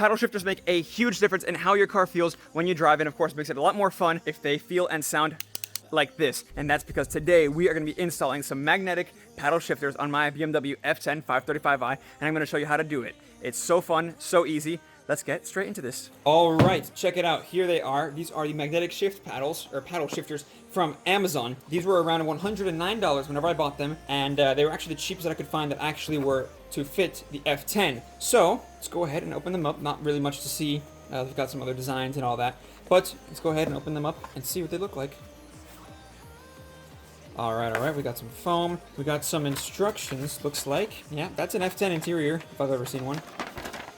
paddle shifters make a huge difference in how your car feels when you drive, and of course makes it a lot more fun if they feel and sound like this. And that's because today we are going to be installing some magnetic paddle shifters on my BMW F10 535i, and I'm going to show you how to do it. It's so fun, so easy. Let's get straight into this. All right, check it out. Here they are. These are the magnetic shift paddles, or paddle shifters, from Amazon. These were around $109 whenever I bought them, and they were actually the cheapest that I could find that actually were to fit the F10. So let's go ahead and open them up. Not really much to see. They've got some other designs and all that, but let's go ahead and open them up and see what they look like. All right, we got some foam. We got some instructions, looks like. Yeah, that's an F10 interior, if I've ever seen one.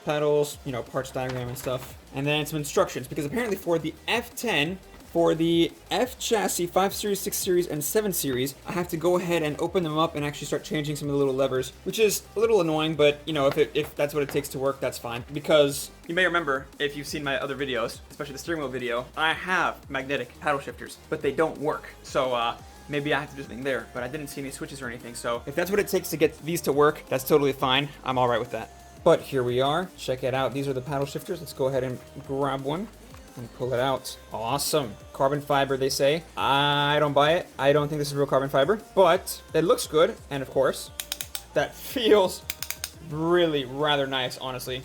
Pedals, you know, parts diagram and stuff. And then some instructions, because apparently for the F10, for the F chassis, 5 Series, 6 Series, and 7 Series, I have to go ahead and open them up and actually start changing some of the little levers, which is a little annoying, but, you know, if that's what it takes to work, that's fine. Because you may remember, if you've seen my other videos, especially the steering wheel video, I have magnetic paddle shifters, but they don't work. So, maybe I have to do something there, but I didn't see any switches or anything, so if that's what it takes to get these to work, that's totally fine. I'm all right with that. But here we are. Check it out. These are the paddle shifters. Let's go ahead and grab one and pull it out. Awesome. Carbon fiber, they say. I don't buy it. I don't think this is real carbon fiber, but it looks good. And of course, that feels really rather nice, honestly.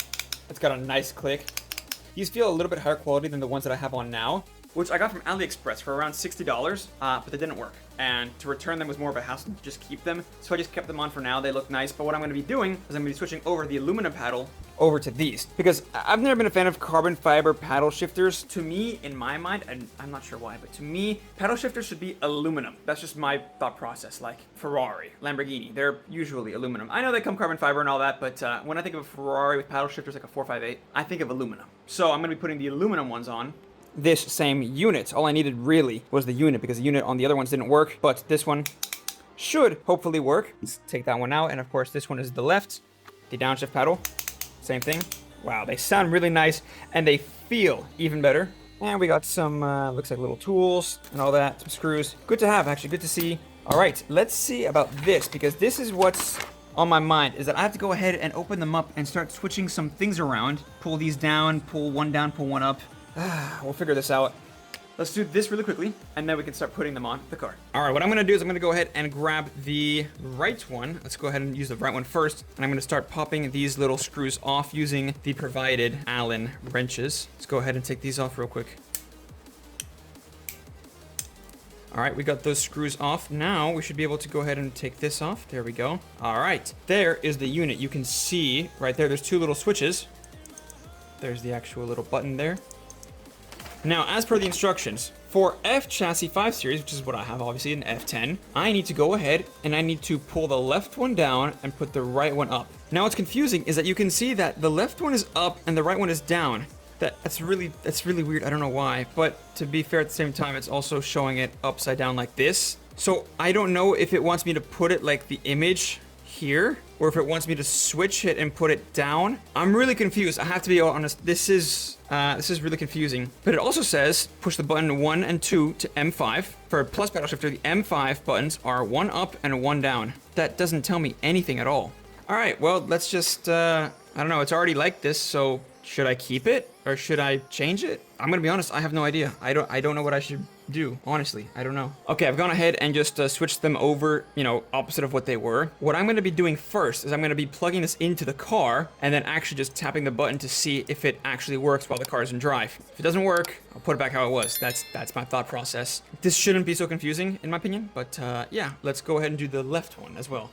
It's got a nice click. These feel a little bit higher quality than the ones that I have on now, which I got from AliExpress for around $60, but they didn't work. And to return them was more of a hassle to just keep them. So I just kept them on for now. They look nice, but what I'm gonna be doing is I'm gonna be switching over the aluminum paddle over to these. Because I've never been a fan of carbon fiber paddle shifters. To me, in my mind, and I'm not sure why, but to me, paddle shifters should be aluminum. That's just my thought process, like Ferrari, Lamborghini, they're usually aluminum. I know they come carbon fiber and all that, but when I think of a Ferrari with paddle shifters like a 458, I think of aluminum. So I'm gonna be putting the aluminum ones on this same unit. All I needed really was the unit, because the unit on the other ones didn't work, but this one should hopefully work. Let's take that one out, and of course this one is the left, the downshift paddle, same thing. Wow, they sound really nice, and they feel even better. And we got some, looks like little tools and all that, some screws. Good to have, actually, good to see. All right, let's see about this, because this is what's on my mind, is that I have to go ahead and open them up and start switching some things around. Pull these down, pull one down, pull one up. We'll figure this out. Let's do this really quickly, and then we can start putting them on the car. All right, what I'm gonna do is I'm gonna go ahead and grab the right one. Let's go ahead and use the right one first, and I'm gonna start popping these little screws off using the provided Allen wrenches. Let's go ahead and take these off real quick. All right, we got those screws off. Now we should be able to go ahead and take this off. There we go. All right, there is the unit. You can see right there, there's two little switches. There's the actual little button there. Now, as per the instructions, for F chassis 5 Series, which is what I have, obviously, an F10, I need to go ahead and I need to pull the left one down and put the right one up. Now, what's confusing is that you can see that the left one is up and the right one is down. That's really weird. I don't know why, but to be fair, at the same time, it's also showing it upside down like this. So I don't know if it wants me to put it like the image here, or if it wants me to switch it and put it down. I'm really confused. I have to be honest. This is really confusing. But it also says push the button 1 and 2 to M5. For a plus paddle shifter, the M5 buttons are 1 up and 1 down. That doesn't tell me anything at all. All right, well, let's just, I don't know. It's already like this, so should I keep it or should I change it? I'm gonna be honest, I have no idea. I don't know what I should do, honestly. I don't know. Okay, I've gone ahead and just switched them over, you know, opposite of what they were. What I'm gonna be doing first is I'm gonna be plugging this into the car and then actually just tapping the button to see if it actually works while the car is in drive. If it doesn't work, I'll put it back how it was. That's my thought process. This shouldn't be so confusing, in my opinion, but yeah, let's go ahead and do the left one as well.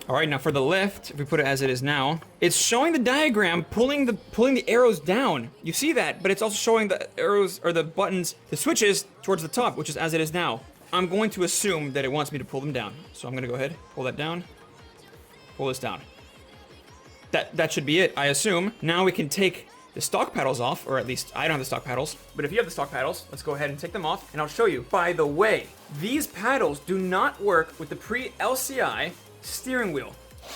All right, now for the left, if we put it as it is now, it's showing the diagram pulling the arrows down. You see that, but it's also showing the arrows or the buttons, the switches towards the top, which is as it is now. I'm going to assume that it wants me to pull them down. So I'm gonna go ahead, pull that down, pull this down. That should be it, I assume. Now we can take the stock paddles off, or at least I don't have the stock paddles. But if you have the stock paddles, let's go ahead and take them off and I'll show you. By the way, these paddles do not work with the pre-LCI steering wheel.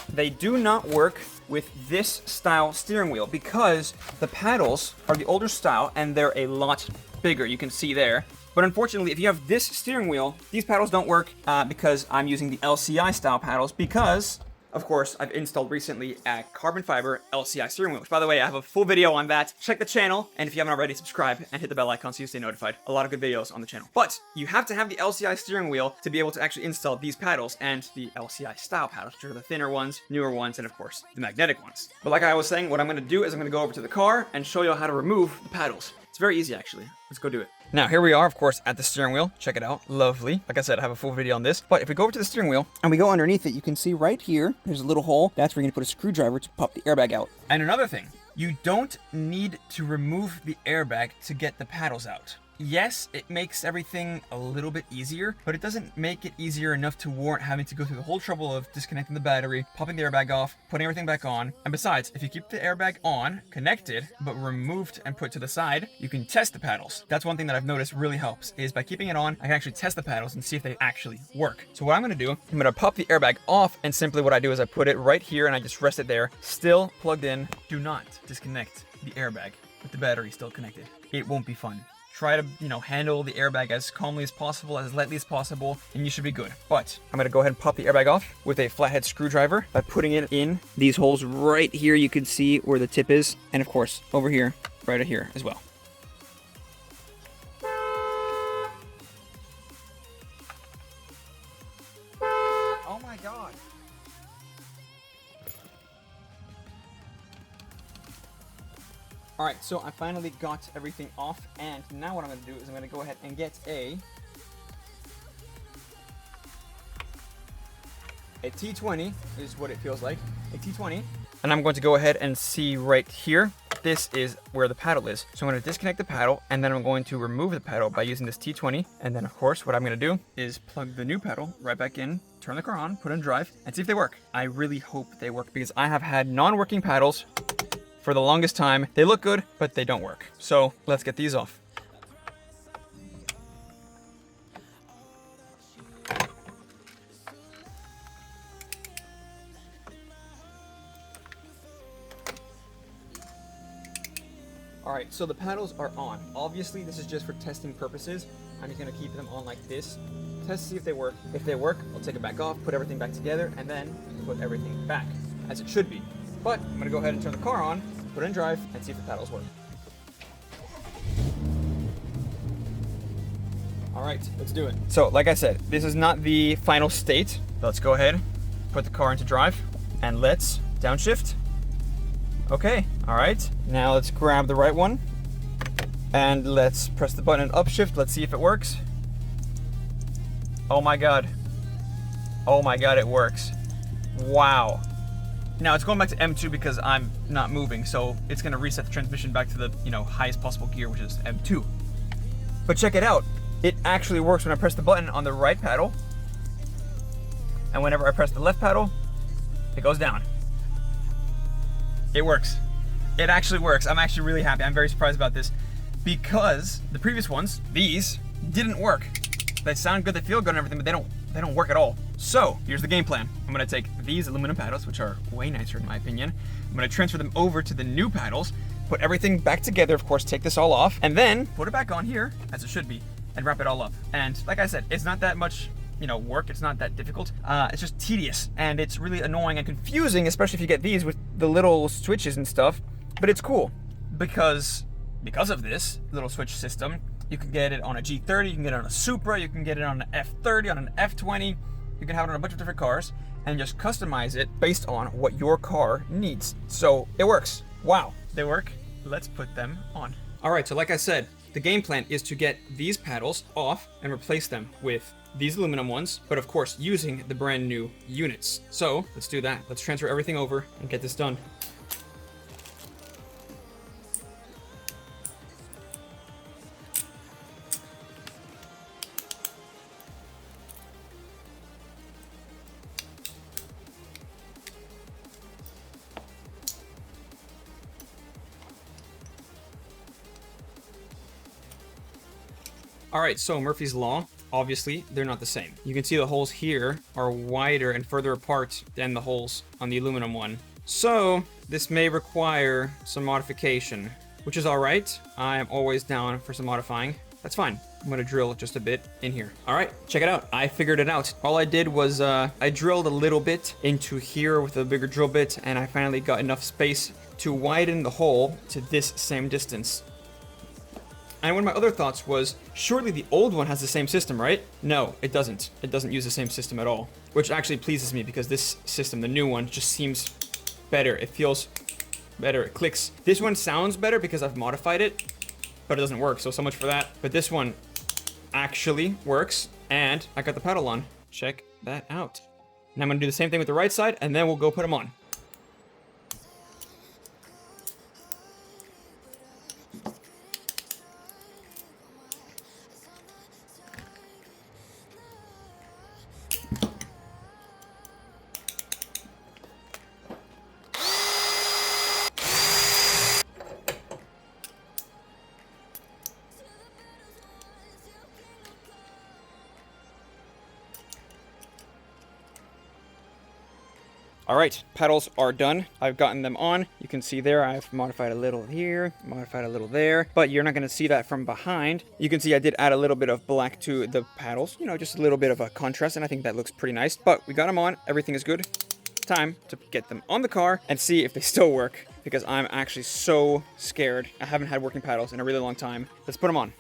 They do not work with this style steering wheel because the paddles are the older style and they're a lot bigger. You can see there. But unfortunately, if you have this steering wheel, these paddles don't work because I'm using the LCI style paddles because, of course, I've installed recently a carbon fiber LCI steering wheel, which, by the way, I have a full video on that. Check the channel, and if you haven't already, subscribe and hit the bell icon so you stay notified. A lot of good videos on the channel. But you have to have the LCI steering wheel to be able to actually install these paddles and the LCI style paddles, which are the thinner ones, newer ones, and of course, the magnetic ones. But like I was saying, what I'm going to do is I'm going to go over to the car and show you how to remove the paddles. It's very easy, actually. Let's go do it. Now, here we are, of course, at the steering wheel. Check it out. Lovely. Like I said, I have a full video on this. But if we go over to the steering wheel and we go underneath it, you can see right here, there's a little hole. That's where you're going to put a screwdriver to pop the airbag out. And another thing, you don't need to remove the airbag to get the paddles out. Yes, it makes everything a little bit easier, but it doesn't make it easier enough to warrant having to go through the whole trouble of disconnecting the battery, popping the airbag off, putting everything back on. And besides, if you keep the airbag on, connected, but removed and put to the side, you can test the paddles. That's one thing that I've noticed really helps, is by keeping it on, I can actually test the paddles and see if they actually work. So what I'm gonna do, I'm gonna pop the airbag off, and simply what I do is I put it right here and I just rest it there, still plugged in. Do not disconnect the airbag with the battery still connected. It won't be fun. Try to, handle the airbag as calmly as possible, as lightly as possible, and you should be good. But I'm gonna go ahead and pop the airbag off with a flathead screwdriver by putting it in these holes right here. You can see where the tip is, and of course, over here, right here as well. Oh my God. All right, so I finally got everything off, and now what I'm gonna do is I'm gonna go ahead and get a T20 is what it feels like, a T20. And I'm going to go ahead and see right here, this is where the paddle is. So I'm gonna disconnect the paddle, and then I'm going to remove the paddle by using this T20. And then of course, what I'm gonna do is plug the new paddle right back in, turn the car on, put it in drive, and see if they work. I really hope they work because I have had non-working paddles for the longest time. They look good, but they don't work. So let's get these off. All right, so the paddles are on. Obviously, this is just for testing purposes. I'm just gonna keep them on like this, test to see if they work. If they work, I'll take it back off, put everything back together, and then put everything back as it should be. But I'm gonna go ahead and turn the car on, put it in drive, and see if the paddles work. All right, let's do it. So, like I said, this is not the final state. Let's go ahead, put the car into drive, and let's downshift. Okay, all right. Now let's grab the right one, and let's press the button and upshift. Let's see if it works. Oh my God. Oh my God, it works. Wow. Now it's going back to M2 because I'm not moving, so it's gonna reset the transmission back to the highest possible gear, which is M2. But check it out. It actually works when I press the button on the right paddle, and whenever I press the left paddle, it goes down. It works. It actually works. I'm actually really happy. I'm very surprised about this because the previous ones, these, didn't work. They sound good, they feel good and everything, but they don't work at all. So here's the game plan. I'm gonna take these aluminum paddles, which are way nicer in my opinion. I'm gonna transfer them over to the new paddles, put everything back together, of course, take this all off, and then put it back on here, as it should be, and wrap it all up. And like I said, it's not that much work. It's not that difficult. It's just tedious, and it's really annoying and confusing, especially if you get these with the little switches and stuff. But it's cool because of this little switch system. You can get it on a G30, you can get it on a Supra, you can get it on an F30, on an F20. You can have it on a bunch of different cars and just customize it based on what your car needs. So it works. Wow, they work. Let's put them on. All right, so like I said, the game plan is to get these paddles off and replace them with these aluminum ones, but of course using the brand new units. So let's do that. Let's transfer everything over and get this done. All right, so Murphy's Law, obviously, they're not the same. You can see the holes here are wider and further apart than the holes on the aluminum one. So this may require some modification, which is all right. I am always down for some modifying. That's fine. I'm gonna drill just a bit in here. All right, check it out. I figured it out. All I did was I drilled a little bit into here with a bigger drill bit, and I finally got enough space to widen the hole to this same distance. And one of my other thoughts was, surely the old one has the same system, right? No, it doesn't. It doesn't use the same system at all, which actually pleases me because this system, the new one, just seems better. It feels better. It clicks. This one sounds better because I've modified it, but it doesn't work, so much for that. But this one actually works, and I got the pedal on. Check that out. Now I'm gonna do the same thing with the right side, and then we'll go put them on. All right, pedals are done. I've gotten them on. You can see there, I've modified a little here, modified a little there, but you're not gonna see that from behind. You can see I did add a little bit of black to the paddles, you know, just a little bit of a contrast, and I think that looks pretty nice, but we got them on, everything is good. Time to get them on the car and see if they still work, because I'm actually so scared. I haven't had working paddles in a really long time. Let's put them on.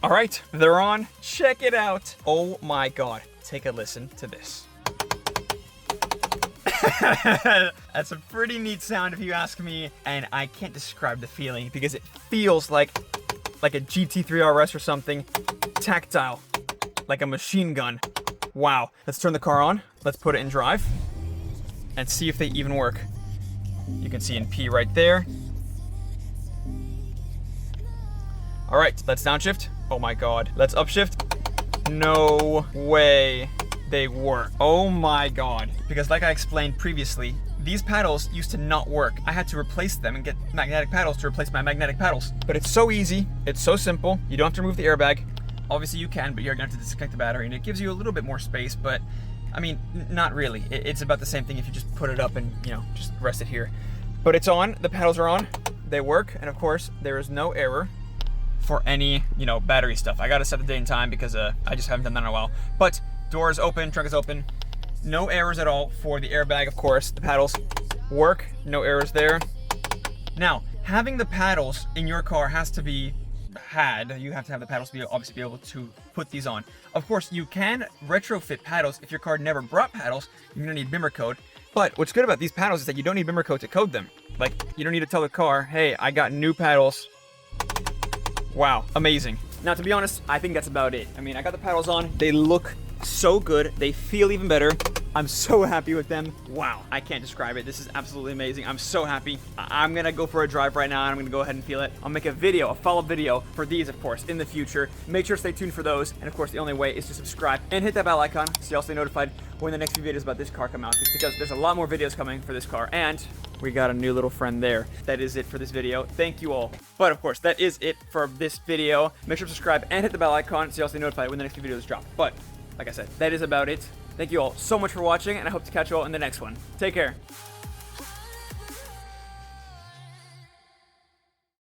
All right, they're on. Check it out. Oh my God. Take a listen to this. That's a pretty neat sound if you ask me, and I can't describe the feeling because it feels like a GT3 RS or something. Tactile, like a machine gun. Wow. Let's turn the car on. Let's put it in drive and see if they even work. You can see in P right there. All right, let's downshift. Oh my God. Let's upshift. No way they work. Oh my God. Because like I explained previously, these paddles used to not work. I had to replace them and get magnetic paddles to replace my magnetic paddles. But it's so easy. It's so simple. You don't have to remove the airbag. Obviously you can, but you're gonna have to disconnect the battery, and it gives you a little bit more space, but I mean, not really. It's about the same thing if you just put it up and, you know, just rest it here. But it's on, the paddles are on, they work, and of course, there is no error for any, you know, battery stuff. I gotta set the date and time because I just haven't done that in a while. But door is open, trunk is open. No errors at all for the airbag, of course. The paddles work, no errors there. Now, having the paddles in your car has to be you have to have the paddles to obviously be able to put these on. Of course, you can retrofit paddles. If your car never brought paddles, you're gonna need BIMR code. But what's good about these paddles is that you don't need BIMR code to code them. Like, you don't need to tell the car, hey, I got new paddles. Wow, amazing. Now, to be honest, I think that's about it. I mean, I got the paddles on. They look so good. They feel even better. I'm so happy with them. Wow, I can't describe it. This is absolutely amazing. I'm so happy. I'm gonna go for a drive right now, and I'm gonna go ahead and feel it. I'll make a video, a follow-up video for these, of course, in the future. Make sure to stay tuned for those. And of course, the only way is to subscribe and hit that bell icon so you'll stay notified when the next few videos about this car come out, because there's a lot more videos coming for this car. And we got a new little friend there. That is it for this video. Thank you all. But of course, that is it for this video. Make sure to subscribe and hit the bell icon so you'll stay notified when the next few videos drop. But like I said, that is about it. Thank you all so much for watching, and I hope to catch you all in the next one. Take care.